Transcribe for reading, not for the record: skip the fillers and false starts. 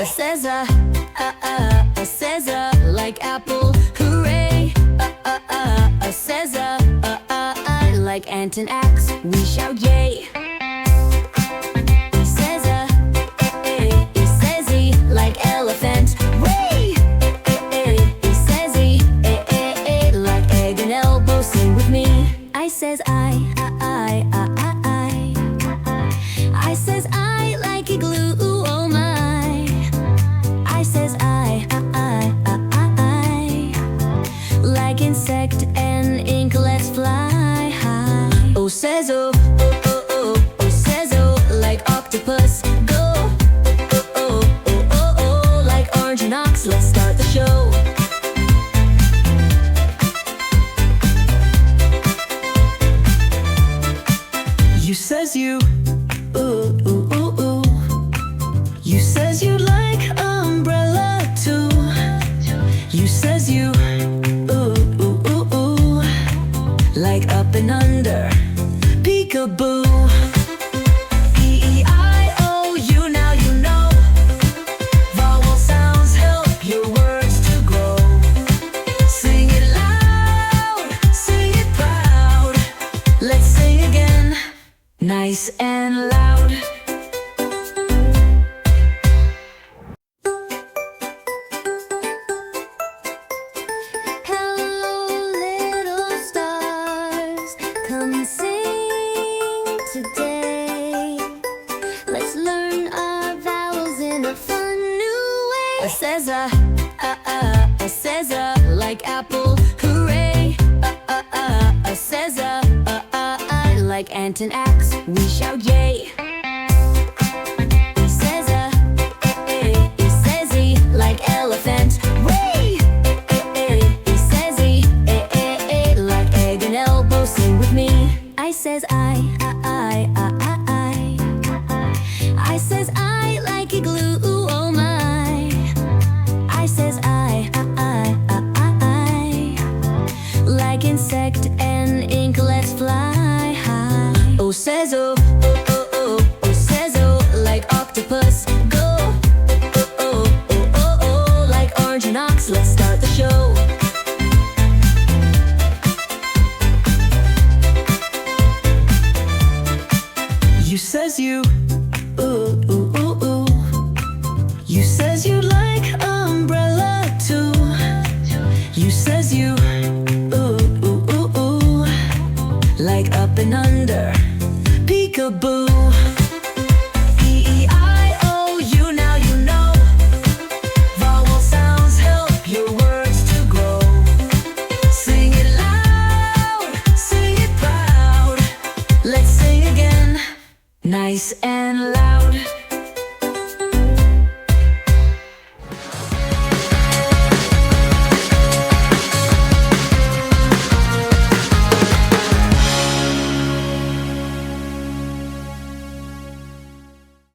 Says says like apple, hooray. Says like ant and axe, we shout yay. Says like elephant, way. Says like egg and elbow, sing with me. I says I says I like igloo, oh my. I says I like insect and ink, let's fly high. Oh says oh, says like octopus, go. Like orange and ox, let's start the show. You says you, you says you like umbrella too. You says you, like up and under, peekaboo. AEIOU, now you know. Vowel sounds help your words to grow. Sing it loud, sing it proud. Let's sing again, nice and loud. Today, let's learn our vowels in a fun new way. Says like apple, hooray. Says like ant and axe, we shout yay. Says like elephant, way. Says like egg and elbow, sing with me. I says I says I like igloo, oh my. I says I like insect and ink, let's fly high. Oh says says like octopus, go. Like orange and ox, let's start the show. You says you, you says you like umbrella too. You says you, like up and under, peekaboo. AEIOU, now you know. Vowel sounds help your words to grow. Sing it loud, sing it proud. Let's sing again, nice and loud.